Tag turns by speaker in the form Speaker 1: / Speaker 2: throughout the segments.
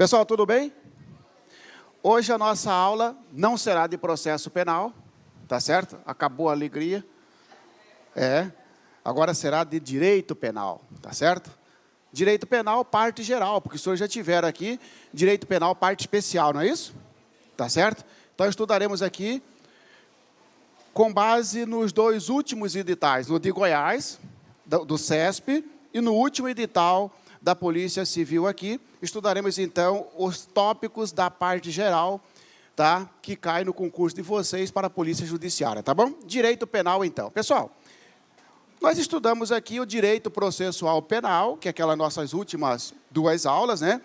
Speaker 1: Pessoal, tudo bem? Hoje a nossa aula não será de processo penal, tá certo? Acabou a alegria. Agora será de direito penal, tá certo? Direito penal, parte geral, porque os senhores já tiveram aqui direito penal, parte especial, não é isso? Tá certo? Então, estudaremos aqui com base nos dois últimos editais, no de Goiás, do CESP, e no último edital da Polícia Civil aqui. Estudaremos, então, os tópicos da parte geral, tá? Que cai no concurso de vocês para a Polícia Judiciária, tá bom? Direito penal, então. Pessoal, nós estudamos aqui o direito processual penal, que é aquelas nossas últimas duas aulas, né?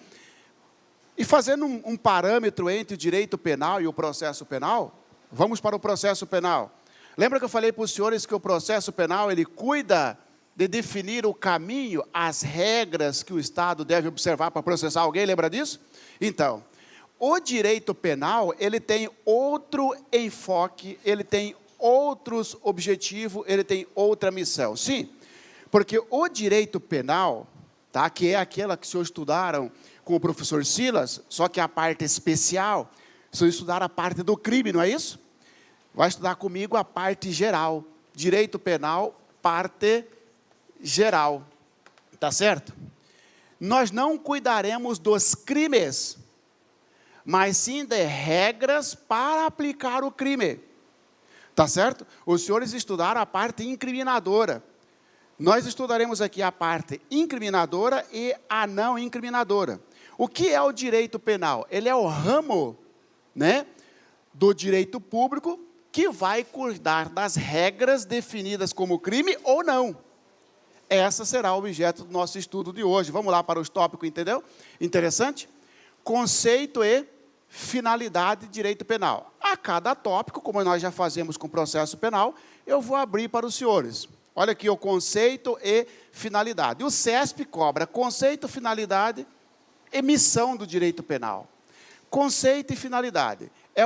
Speaker 1: E fazendo um parâmetro entre o direito penal e o processo penal, vamos para o processo penal. Lembra que eu falei para os senhores que o processo penal, ele cuida de definir o caminho, as regras que o Estado deve observar para processar alguém, lembra disso? Então, o direito penal, ele tem outro enfoque, ele tem outros objetivos, ele tem outra missão. Sim, porque o direito penal, tá, que é aquela que os senhores estudaram com o professor Silas, só que a parte especial, os senhores estudaram a parte do crime, não é isso? Vai estudar comigo a parte geral. Direito penal, parte geral. Tá certo? Nós não cuidaremos dos crimes, mas sim de regras para aplicar o crime. Tá certo? Os senhores estudaram a parte incriminadora. Nós estudaremos aqui a parte incriminadora e a não incriminadora. O que é o direito penal? Ele é o ramo, né, do direito público que vai cuidar das regras definidas como crime ou não. Essa será o objeto do nosso estudo de hoje. Vamos lá para os tópicos, entendeu? Interessante? Conceito e finalidade de direito penal. A cada tópico, como nós já fazemos com o processo penal, eu vou abrir para os senhores. Olha aqui o conceito e finalidade. O CESP cobra conceito, finalidade e missão do direito penal. Conceito e finalidade. É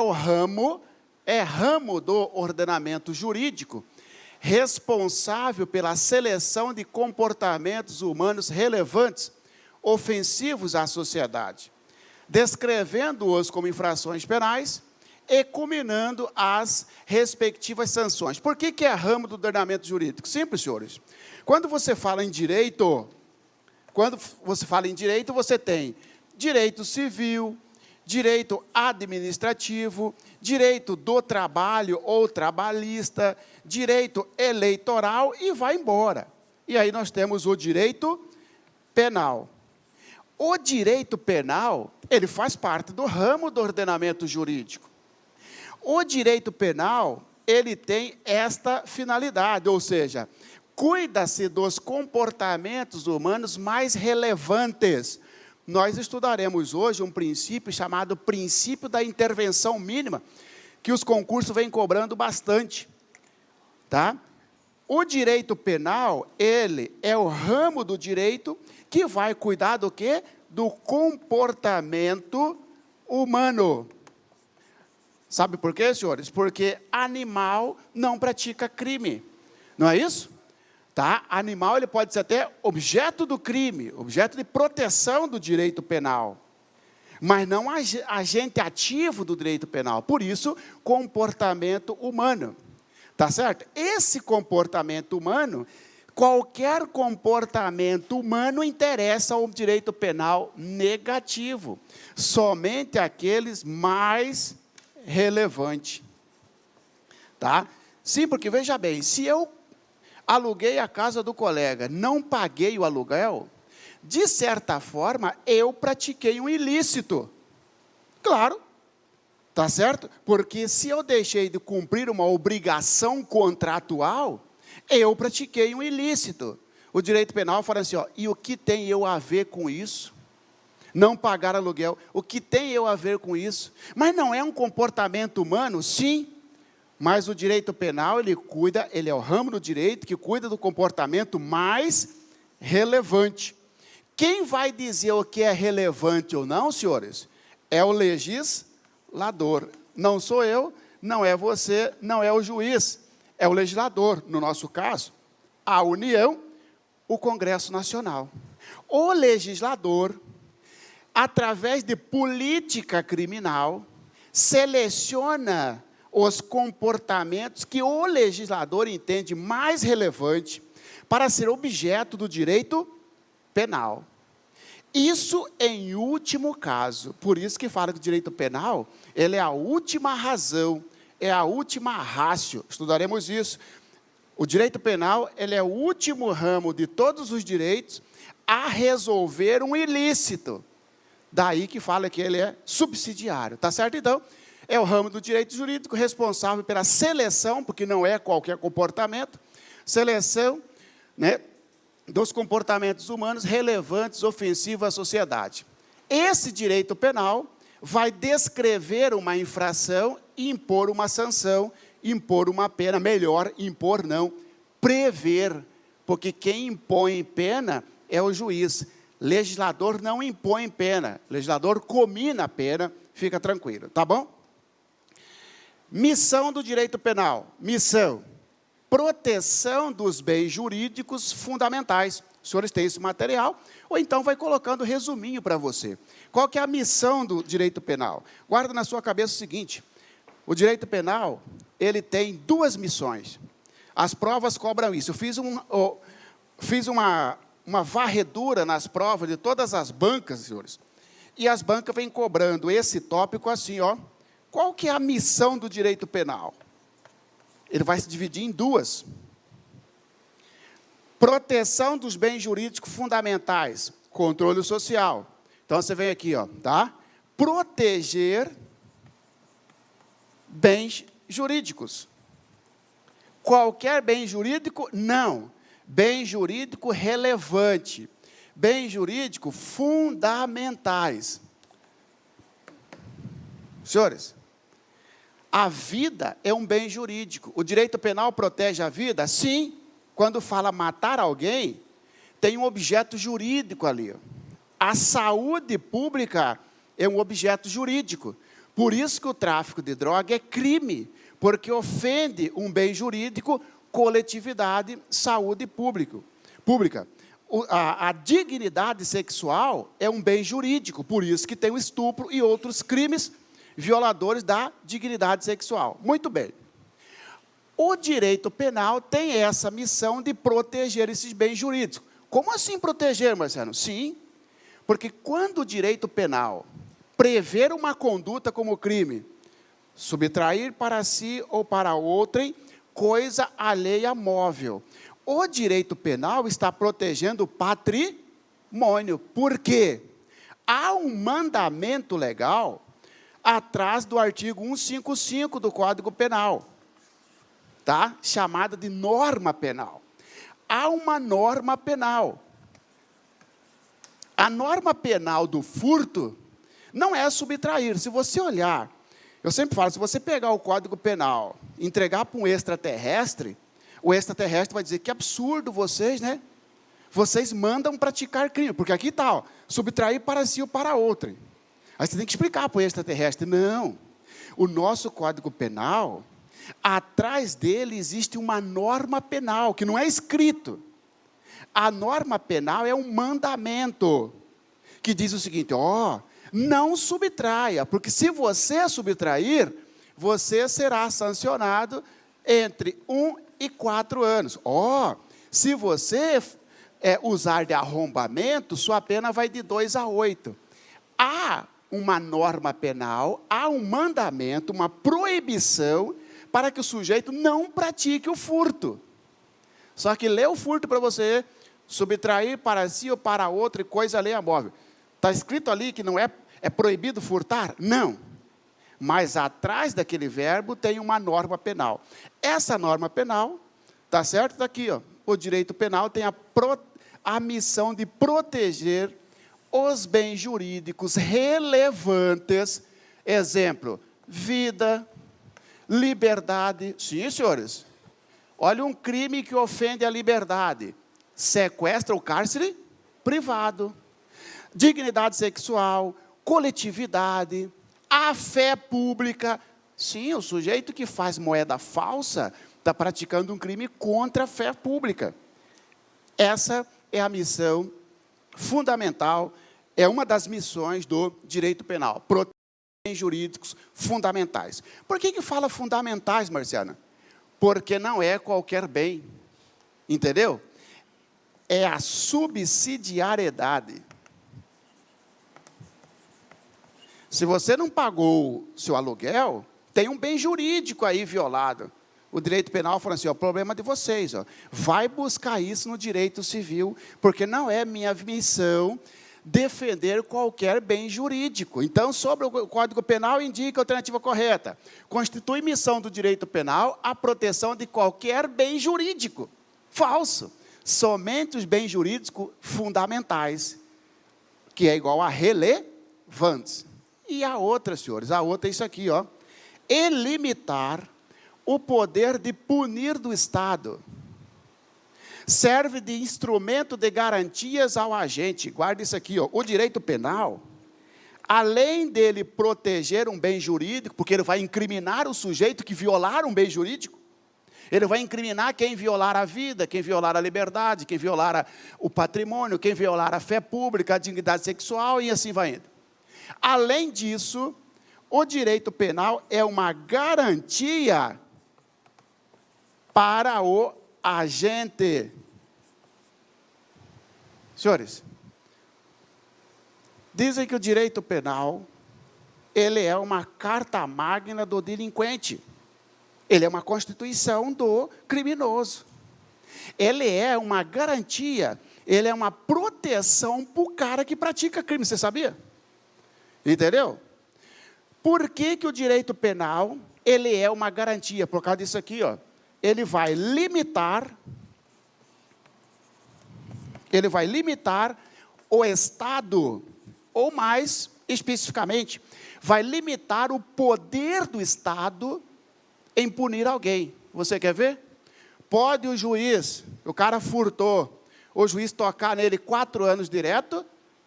Speaker 1: ramo do ordenamento jurídico responsável pela seleção de comportamentos humanos relevantes, ofensivos à sociedade, descrevendo-os como infrações penais e culminando as respectivas sanções. Por que é ramo do ordenamento jurídico? Simples, senhores. Quando você fala em direito, você tem direito civil, direito administrativo, direito do trabalho ou trabalhista, direito eleitoral e vai embora. E aí nós temos o direito penal. O direito penal, ele faz parte do ramo do ordenamento jurídico. O direito penal, ele tem esta finalidade, ou seja, cuida-se dos comportamentos humanos mais relevantes. Nós estudaremos hoje um princípio chamado princípio da intervenção mínima, que os concursos vêm cobrando bastante. Tá? O direito penal, ele é o ramo do direito que vai cuidar do quê? Do comportamento humano. Sabe por quê, senhores? Porque animal não pratica crime. Não é isso? Tá? Animal, ele pode ser até objeto do crime, objeto de proteção do direito penal, mas não agente ativo do direito penal. Por isso, comportamento humano. Tá certo? Esse comportamento humano, qualquer comportamento humano interessa ao direito penal negativo, somente aqueles mais relevantes. Tá? Sim, porque veja bem, se eu aluguei a casa do colega, não paguei o aluguel, de certa forma, eu pratiquei um ilícito. Claro, tá certo? Porque se eu deixei de cumprir uma obrigação contratual, eu pratiquei um ilícito. O direito penal fala assim, ó, e o que tem eu a ver com isso? Não pagar aluguel, o que tem eu a ver com isso? Mas não é um comportamento humano? Sim. Mas o direito penal, ele é o ramo do direito que cuida do comportamento mais relevante. Quem vai dizer o que é relevante ou não, senhores? É o legislador. Não sou eu, não é você, não é o juiz. É o legislador, no nosso caso, a União, o Congresso Nacional. O legislador através de política criminal, seleciona os comportamentos que o legislador entende mais relevante para ser objeto do direito penal. Isso em último caso. Por isso que fala que o direito penal, ele é a última razão, é a última ratio. Estudaremos isso. O direito penal, ele é o último ramo de todos os direitos a resolver um ilícito. Daí que fala que ele é subsidiário, tá certo? Então, é o ramo do direito jurídico responsável pela seleção, porque não é qualquer comportamento, seleção, né, dos comportamentos humanos relevantes, ofensivos à sociedade. Esse direito penal vai descrever uma infração e impor uma sanção, impor uma pena, melhor, impor não, prever, porque quem impõe pena é o juiz. Legislador não impõe pena, legislador comina a pena, fica tranquilo, tá bom? Missão do direito penal, missão, proteção dos bens jurídicos fundamentais. Os senhores têm esse material, ou então vai colocando resuminho para você. Qual que é a missão do direito penal? Guarda na sua cabeça o seguinte, o direito penal, ele tem duas missões. As provas cobram isso. Eu fiz uma varredura nas provas de todas as bancas, senhores, e as bancas vêm cobrando esse tópico assim, ó. Qual que é a missão do direito penal? Ele vai se dividir em duas. Proteção dos bens jurídicos fundamentais, controle social. Então, você vem aqui, ó, tá? Proteger bens jurídicos. Qualquer bem jurídico? Não. Bem jurídico relevante. Bem jurídico fundamentais. Senhores, a vida é um bem jurídico. O direito penal protege a vida? Sim. Quando fala matar alguém, tem um objeto jurídico ali. A saúde pública é um objeto jurídico. Por isso que o tráfico de droga é crime, porque ofende um bem jurídico, coletividade, saúde pública. A dignidade sexual é um bem jurídico, por isso que tem o estupro e outros crimes violadores da dignidade sexual. Muito bem. O direito penal tem essa missão de proteger esses bens jurídicos. Como assim proteger, Marcelo? Sim, porque quando o direito penal prever uma conduta como crime, subtrair para si ou para outrem coisa alheia móvel. O direito penal está protegendo o patrimônio. Por quê? Há um mandamento legal atrás do artigo 155 do Código Penal, tá? Chamada de norma penal. Há uma norma penal. A norma penal do furto não é subtrair. Se você olhar, eu sempre falo, se você pegar o Código Penal, entregar para um extraterrestre, o extraterrestre vai dizer, que absurdo vocês, né? Vocês mandam praticar crime, porque aqui está, ó, subtrair para si ou para outrem. Aí você tem que explicar para o extraterrestre, não. O nosso Código Penal, atrás dele existe uma norma penal, que não é escrito. A norma penal é um mandamento, que diz o seguinte, ó, não subtraia, porque se você subtrair, você será sancionado entre 1 e 4 anos. Ó, se você usar de arrombamento, sua pena vai de 2 a 8. Há uma norma penal, há um mandamento, uma proibição para que o sujeito não pratique o furto. Só que lê o furto para você, subtrair para si ou para outro e coisa alheia móvel. Está escrito ali que não é proibido furtar? Não. Mas atrás daquele verbo tem uma norma penal. Essa norma penal, tá certo? Está aqui, ó. O direito penal tem a missão de proteger os bens jurídicos relevantes, exemplo, vida, liberdade. Sim, senhores. Olha um crime que ofende a liberdade. Sequestra ou cárcere privado. Dignidade sexual, coletividade, a fé pública. Sim, o sujeito que faz moeda falsa está praticando um crime contra a fé pública. Essa é a missão fundamental, É uma das missões do direito penal, proteger bens jurídicos fundamentais. Por que fala fundamentais, Marciana? Porque não é qualquer bem, entendeu? É a subsidiariedade. Se você não pagou seu aluguel, tem um bem jurídico aí violado. O direito penal fala assim, ó, problema de vocês, ó, vai buscar isso no direito civil, porque não é minha missão defender qualquer bem jurídico. Então, sobre o Código Penal, indica a alternativa correta. Constitui missão do direito penal a proteção de qualquer bem jurídico. Falso. Somente os bens jurídicos fundamentais, que é igual a relevantes. E a outra, senhores, a outra é isso aqui, ó. E limitar o poder de punir do Estado. Serve de instrumento de garantias ao agente. Guarda isso aqui, ó. O direito penal, além dele proteger um bem jurídico, porque ele vai incriminar o sujeito que violar um bem jurídico, ele vai incriminar quem violar a vida, quem violar a liberdade, quem violar o patrimônio, quem violar a fé pública, a dignidade sexual e assim vai indo. Além disso, o direito penal é uma garantia para o agente. Senhores, dizem que o direito penal, ele é uma carta magna do delinquente. Ele é uma constituição do criminoso. Ele é uma garantia, ele é uma proteção para o cara que pratica crime, você sabia? Entendeu? Por que o direito penal, ele é uma garantia? Por causa disso aqui, ó. Ele vai limitar o Estado, ou mais especificamente, vai limitar o poder do Estado em punir alguém. Você quer ver? Pode o juiz, o cara furtou, o juiz tocar nele 4 anos direto,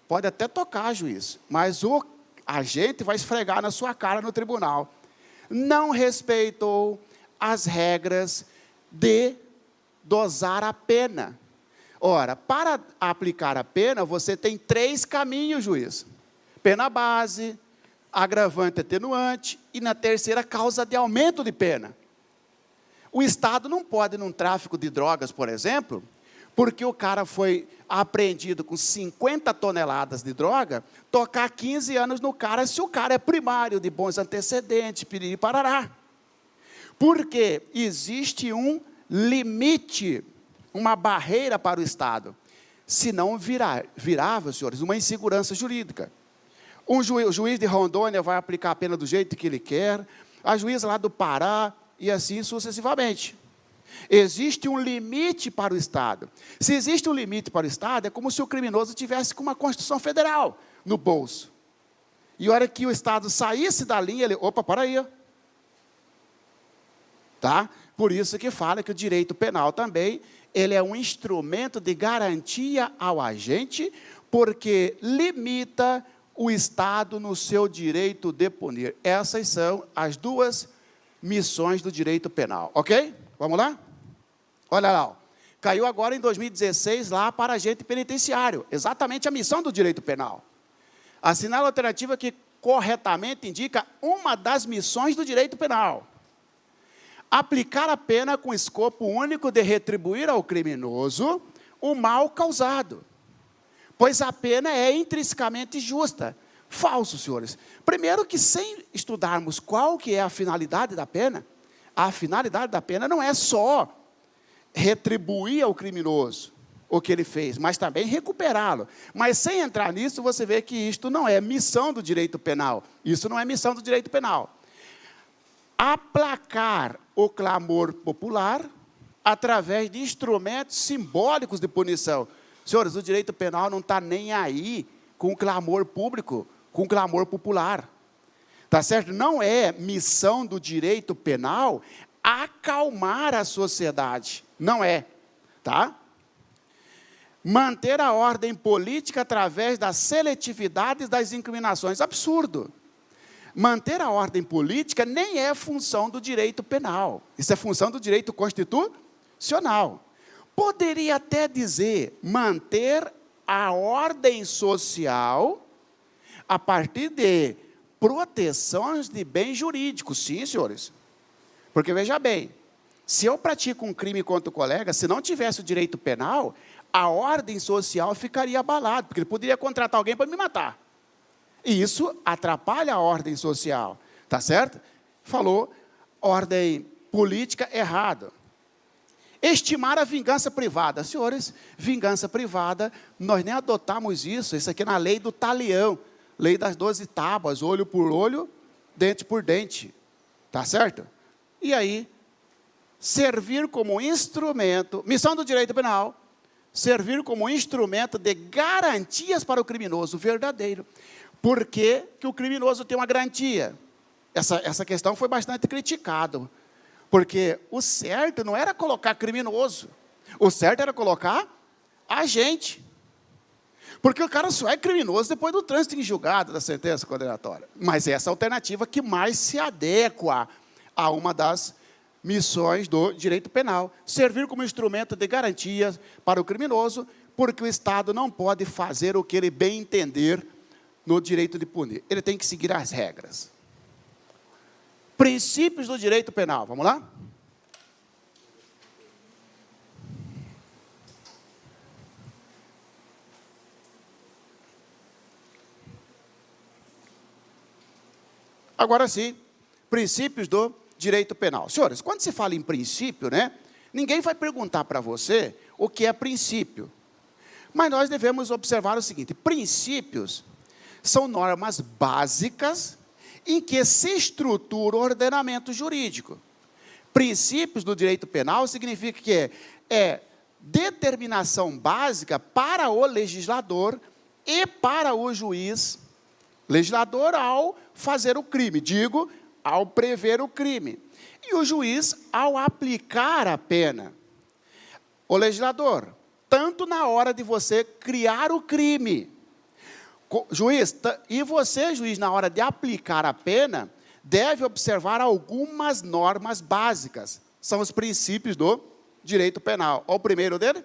Speaker 1: pode até tocar, juiz, mas o agente vai esfregar na sua cara no tribunal. Não respeitou as regras de dosar a pena. Ora, para aplicar a pena, você tem 3 caminhos, juiz. Pena base, agravante atenuante e, na terceira, causa de aumento de pena. O Estado não pode, num tráfico de drogas, por exemplo, porque o cara foi apreendido com 50 toneladas de droga, tocar 15 anos no cara, se o cara é primário, de bons antecedentes, piriri parará. Porque existe um limite, uma barreira para o Estado. Senão virava, senhores, uma insegurança jurídica. O juiz de Rondônia vai aplicar a pena do jeito que ele quer, a juíza lá do Pará, e assim sucessivamente. Existe um limite para o Estado. Se existe um limite para o Estado, é como se o criminoso tivesse com uma Constituição Federal no bolso. E a hora que o Estado saísse da linha, ele, opa, para aí. Tá? Por isso que fala que o direito penal também, ele é um instrumento de garantia ao agente, porque limita o Estado no seu direito de punir. Essas são as 2 missões do direito penal, ok? Vamos lá? Olha lá, ó. Caiu agora em 2016 lá para agente penitenciário, exatamente a missão do direito penal. Assinala a alternativa que corretamente indica uma das missões do direito penal. Aplicar a pena com escopo único de retribuir ao criminoso o mal causado, pois a pena é intrinsecamente justa. Falso, senhores. Primeiro que, sem estudarmos qual que é a finalidade da pena, a finalidade da pena não é só retribuir ao criminoso o que ele fez, mas também recuperá-lo. Mas sem entrar nisso, você vê que isto não é missão do direito penal. Isso não é missão do direito penal. Aplacar o clamor popular através de instrumentos simbólicos de punição. Senhores, o direito penal não está nem aí com o clamor público, com o clamor popular. Tá certo? Não é missão do direito penal acalmar a sociedade. Não é. Tá? Manter a ordem política através da seletividade das incriminações. Absurdo. Manter a ordem política nem é função do direito penal. Isso é função do direito constitucional. Poderia até dizer manter a ordem social a partir de proteções de bens jurídicos. Sim, senhores. Porque, veja bem, se eu pratico um crime contra o colega, se não tivesse o direito penal, a ordem social ficaria abalada, porque ele poderia contratar alguém para me matar. E isso atrapalha a ordem social, tá certo? Falou ordem política errada. Estimar a vingança privada. Senhores, vingança privada, nós nem adotamos isso aqui é na lei do talião, lei das 12 tábuas, olho por olho, dente por dente, tá certo? E aí, servir como instrumento, missão do direito penal, servir como instrumento de garantias para o criminoso verdadeiro. Por que que o criminoso tem uma garantia? Essa questão foi bastante criticada, porque o certo não era colocar criminoso, o certo era colocar agente. Porque o cara só é criminoso depois do trânsito em julgado da sentença condenatória. Mas essa é a alternativa que mais se adequa a uma das missões do direito penal. Servir como instrumento de garantia para o criminoso, porque o Estado não pode fazer o que ele bem entender no direito de punir. Ele tem que seguir as regras. Princípios do direito penal. Vamos lá? Agora sim, princípios do direito penal. Senhores, quando se fala em princípio, né, ninguém vai perguntar para você o que é princípio. Mas nós devemos observar o seguinte: princípios são normas básicas em que se estrutura o ordenamento jurídico. Princípios do direito penal significa que é determinação básica para o legislador e para o juiz. Legislador ao fazer o crime, digo, ao prever o crime. E o juiz ao aplicar a pena. O legislador, tanto na hora de você criar o crime, juiz, e você, juiz, na hora de aplicar a pena, deve observar algumas normas básicas. São os princípios do direito penal. Olha o primeiro dele.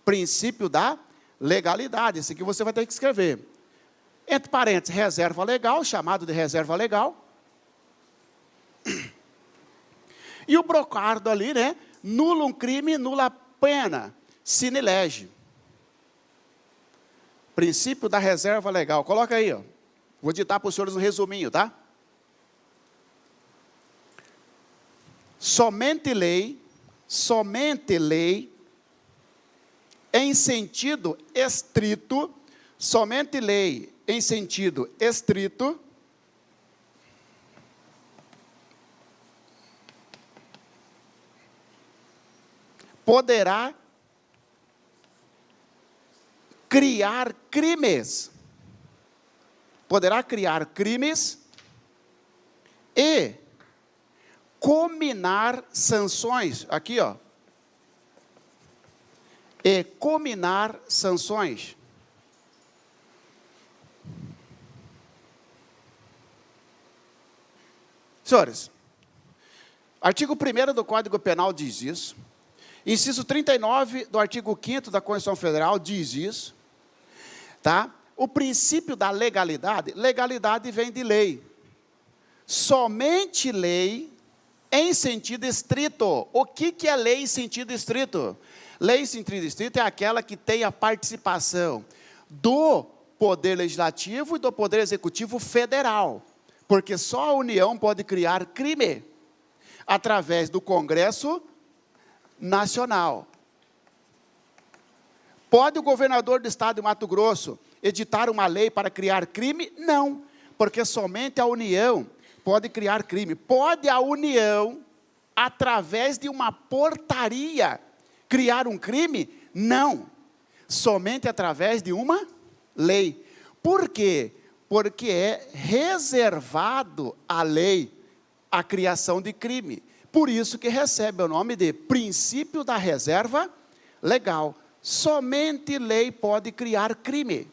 Speaker 1: Princípio da legalidade. Esse aqui você vai ter que escrever. Entre parênteses, reserva legal, chamado de reserva legal. E o brocardo ali, né? Nulo um crime, nula pena, sine lege. Princípio da reserva legal. Coloca aí, ó. Vou ditar para os senhores um resuminho, tá? Somente lei, em sentido estrito, somente lei em sentido estrito, poderá criar crimes. Poderá criar crimes e cominar sanções. Aqui, ó. E cominar sanções. Senhores, artigo 1º do Código Penal diz isso. Inciso 39 do artigo 5º da Constituição Federal diz isso. Tá? O princípio da legalidade, legalidade vem de lei. Somente lei em sentido estrito. O que é lei em sentido estrito? Lei em sentido estrito é aquela que tem a participação do Poder Legislativo e do Poder Executivo Federal. Porque só a União pode criar crime através do Congresso Nacional. Pode o governador do estado de Mato Grosso editar uma lei para criar crime? Não, porque somente a União pode criar crime. Pode a União, através de uma portaria, criar um crime? Não, somente através de uma lei. Por quê? Porque é reservado à lei a criação de crime. Por isso que recebe o nome de princípio da reserva legal. Somente lei pode criar crime.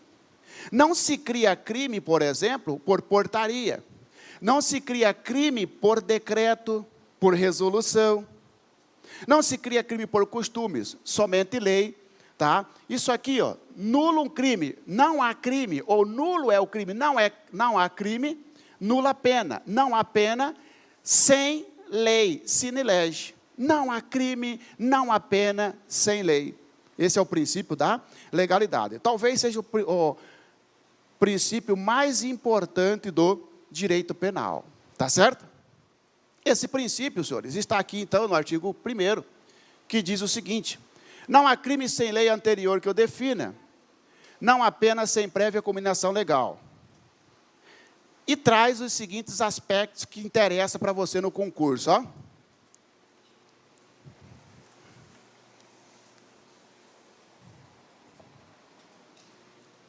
Speaker 1: Não se cria crime, por exemplo, por portaria. Não se cria crime por decreto, por resolução. Não se cria crime por costumes, somente lei. Tá? Isso aqui, ó, nulo um crime. Não há crime, ou nulo é o crime. Não há crime, nula pena. Não há pena sem lei, sine lege. Não há crime, não há pena sem lei. Esse é o princípio da legalidade. Talvez seja o princípio mais importante do direito penal. Tá certo? Esse princípio, senhores, está aqui, então, no artigo 1º, que diz o seguinte: não há crime sem lei anterior que o defina. Não há pena sem prévia combinação legal. E traz os seguintes aspectos que interessam para você no concurso, ó.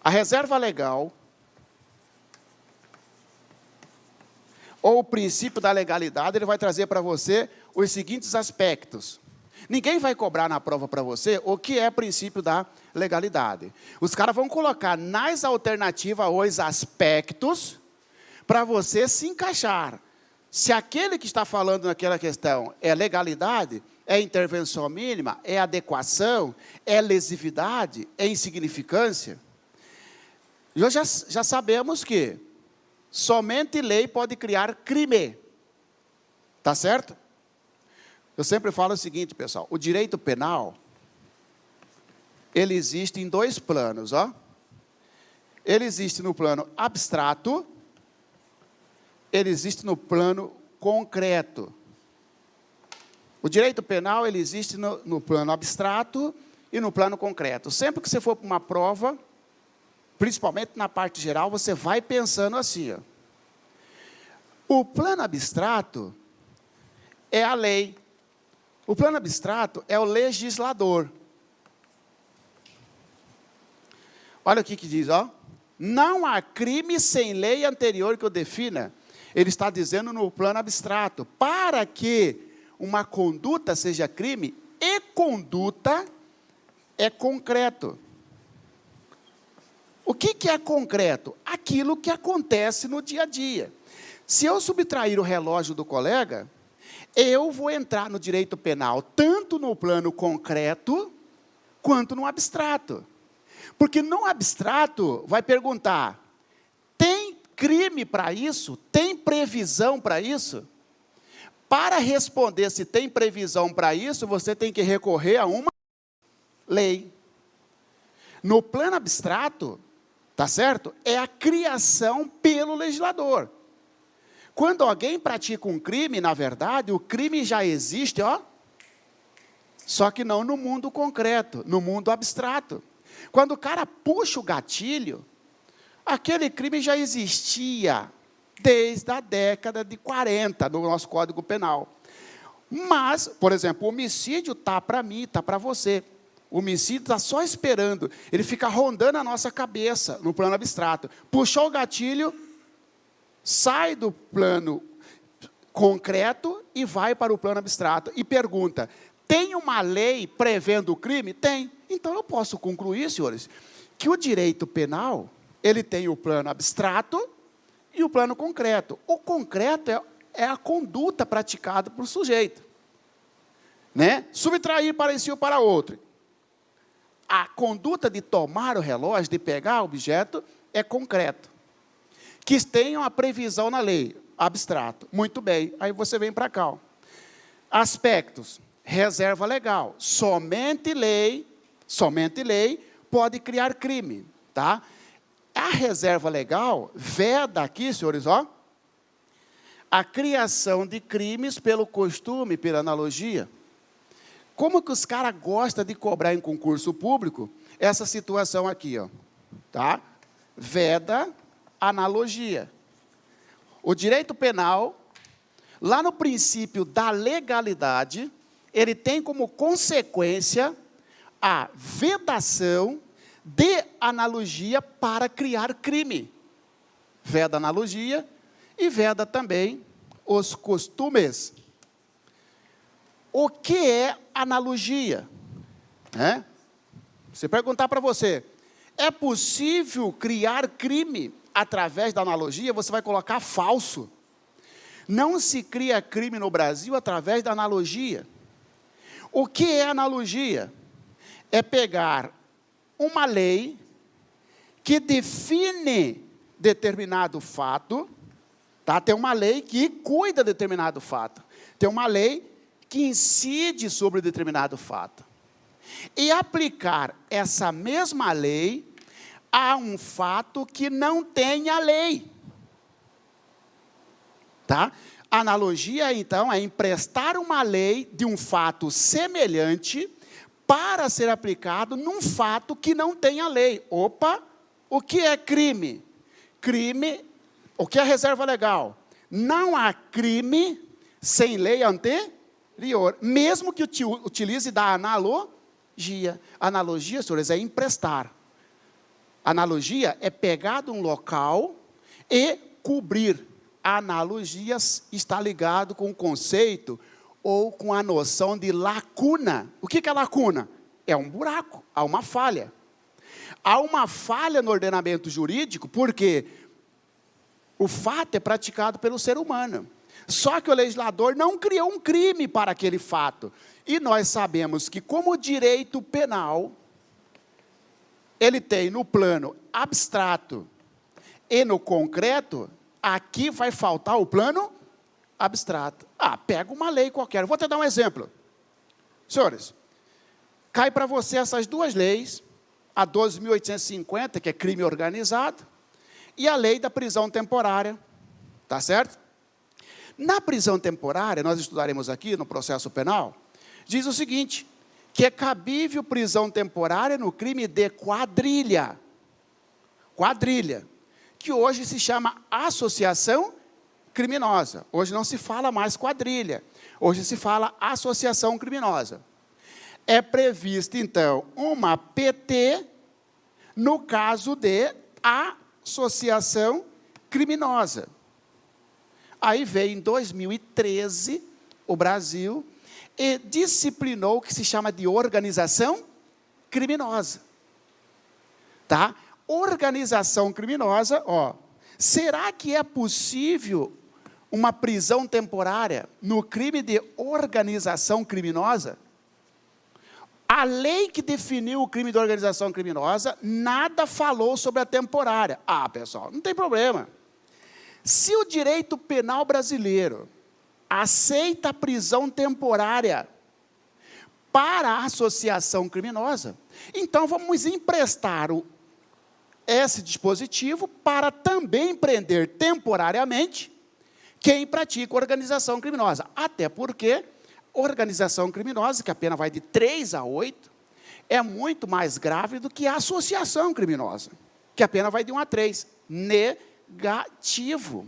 Speaker 1: A reserva legal, ou o princípio da legalidade, ele vai trazer para você os seguintes aspectos. Ninguém vai cobrar na prova para você o que é princípio da legalidade. Os caras vão colocar nas alternativas os aspectos para você se encaixar. Se aquele que está falando naquela questão é legalidade, é intervenção mínima, é adequação, é lesividade, é insignificância. Já sabemos que somente lei pode criar crime. Tá certo? Eu sempre falo o seguinte, pessoal, o direito penal, ele existe em dois planos, ó. Ele existe no plano abstrato, ele existe no plano concreto. O direito penal, ele existe no plano abstrato e no plano concreto. Sempre que você for para uma prova, principalmente na parte geral, você vai pensando assim, ó. O plano abstrato é a lei. O plano abstrato é o legislador. Olha o que diz, ó. Não há crime sem lei anterior que o defina. Ele está dizendo no plano abstrato. Para que uma conduta seja crime, e conduta é concreto. O que é concreto? Aquilo que acontece no dia a dia. Se eu subtrair o relógio do colega, eu vou entrar no direito penal, tanto no plano concreto, quanto no abstrato. Porque no abstrato, vai perguntar, tem crime para isso? Tem previsão para isso? Para responder se tem previsão para isso, você tem que recorrer a uma lei. No plano abstrato, tá certo? É a criação pelo legislador. Quando alguém pratica um crime, na verdade, o crime já existe, ó. Só que não no mundo concreto, no mundo abstrato. Quando o cara puxa o gatilho, aquele crime já existia desde a década de 40 no nosso Código Penal. Mas, por exemplo, o homicídio está para mim, está para você. O homicídio está só esperando. Ele fica rondando a nossa cabeça no plano abstrato. Puxou o gatilho, sai do plano concreto e vai para o plano abstrato. E pergunta, tem uma lei prevendo o crime? Tem. Então, eu posso concluir, senhores, que o direito penal, ele tem o plano abstrato e o plano concreto. O concreto é a conduta praticada por sujeito. Né? Subtrair para si ou para outro. A conduta de tomar o relógio, de pegar o objeto, é concreto. Que tenham a previsão na lei, abstrato. Muito bem, aí você vem para cá. Ó. Aspectos, reserva legal. Somente lei pode criar crime. Tá? A reserva legal veda aqui, senhores, ó, a criação de crimes pelo costume, pela analogia. Como que os caras gostam de cobrar em concurso público essa situação aqui, ó, tá? Veda analogia. O direito penal, lá no princípio da legalidade, ele tem como consequência a vedação de analogia para criar crime. Veda analogia e veda também os costumes. O que é analogia? Se perguntar para você, é possível criar crime através da analogia? Você vai colocar falso. Não se cria crime no Brasil através da analogia. O que é analogia? É pegar uma lei que define determinado fato, tá? Tem uma lei que cuida de determinado fato. Tem uma lei que incide sobre determinado fato. E aplicar essa mesma lei a um fato que não tem a lei. Tá? A analogia, então, é emprestar uma lei de um fato semelhante para ser aplicado num fato que não tem a lei. Opa, o que é crime? Crime, o que é reserva legal? Não há crime sem lei anterior, mesmo que utilize da analogia. Analogia, senhores, é emprestar. Analogia é pegar de um local e cobrir. Analogias está ligado com o conceito ou com a noção de lacuna. O que é lacuna? É um buraco, há uma falha. Há uma falha no ordenamento jurídico porque o fato é praticado pelo ser humano. Só que o legislador não criou um crime para aquele fato. E nós sabemos que, como o direito penal, ele tem no plano abstrato e no concreto, aqui vai faltar o plano abstrato. Pega uma lei qualquer. Vou te dar um exemplo. Senhores, cai para você essas duas leis, a 12.850, que é crime organizado, e a lei da prisão temporária. Tá certo? Na prisão temporária, nós estudaremos aqui no processo penal, diz o seguinte, que é cabível prisão temporária no crime de quadrilha. Quadrilha, que hoje se chama associação criminosa. Hoje não se fala mais quadrilha, hoje se fala associação criminosa. É prevista, então, uma PT no caso de associação criminosa. Aí veio em 2013 o Brasil e disciplinou o que se chama de organização criminosa. Tá? Organização criminosa, será que é possível uma prisão temporária no crime de organização criminosa? A lei que definiu o crime de organização criminosa, nada falou sobre a temporária. Pessoal, não tem problema. Se o direito penal brasileiro aceita a prisão temporária para a associação criminosa, então vamos emprestar esse dispositivo para também prender temporariamente quem pratica organização criminosa. Até porque organização criminosa, que a pena vai de 3 a 8, é muito mais grave do que a associação criminosa, que a pena vai de 1 a 3. Negativo.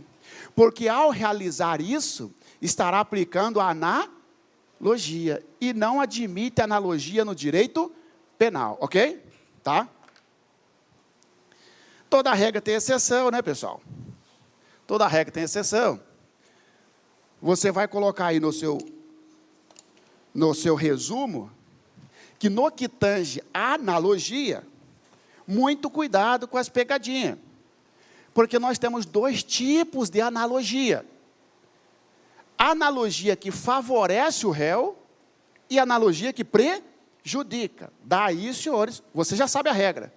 Speaker 1: Porque ao realizar isso, estará aplicando a analogia. E não admite analogia no direito penal, ok? Tá? Toda regra tem exceção, né, pessoal? Toda regra tem exceção. Você vai colocar aí no seu resumo, que no que tange a analogia, muito cuidado com as pegadinhas. Porque nós temos 2 tipos de analogia. Analogia que favorece o réu e analogia que prejudica. Daí, senhores, você já sabe a regra.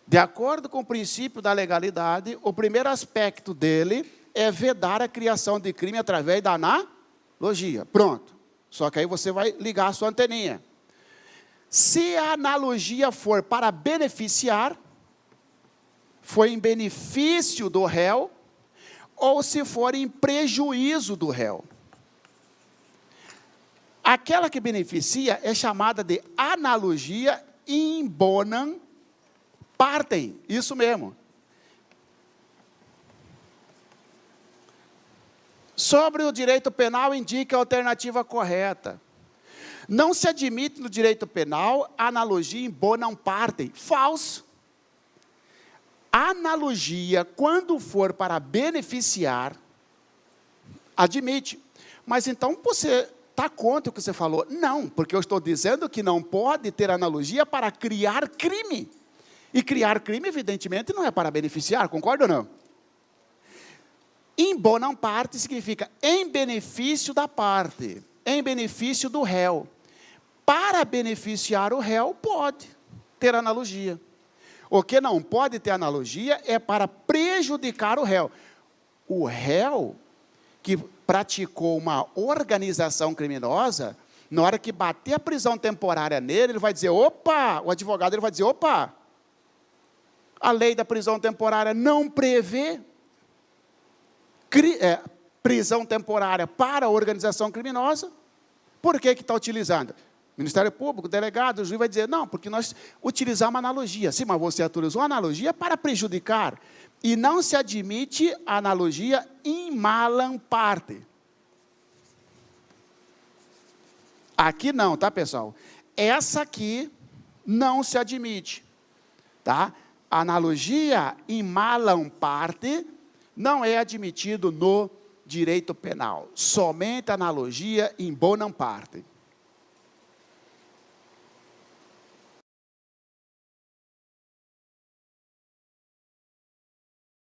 Speaker 1: De acordo com o princípio da legalidade, o primeiro aspecto dele é vedar a criação de crime através da analogia. Pronto. Só que aí você vai ligar a sua anteninha. Se a analogia for para beneficiar, foi em benefício do réu, ou se for em prejuízo do réu. Aquela que beneficia é chamada de analogia in bonam partem, isso mesmo. Sobre o direito penal, indica a alternativa correta. Não se admite no direito penal analogia in bonam partem. Falso. Analogia, quando for para beneficiar, admite. Mas então você está contra o que você falou? Não, porque eu estou dizendo que não pode ter analogia para criar crime. E criar crime, evidentemente, não é para beneficiar, concorda ou não? In bonam parte significa em benefício da parte, em benefício do réu. Para beneficiar o réu, pode. ter analogia. O que não pode ter analogia é para prejudicar o réu. O réu que praticou uma organização criminosa, na hora que bater a prisão temporária nele, ele vai dizer, opa, o advogado ele vai dizer, opa, a lei da prisão temporária não prevê prisão temporária para a organização criminosa, por que está utilizando? Ministério Público, delegado, o juiz vai dizer, não, porque nós utilizamos analogia. Sim, mas você autorizou a analogia para prejudicar. E não se admite a analogia in malam parte. Aqui não, tá, pessoal? Essa aqui não se admite, tá? A analogia in malam parte não é admitido no direito penal. Somente a analogia in bonam parte.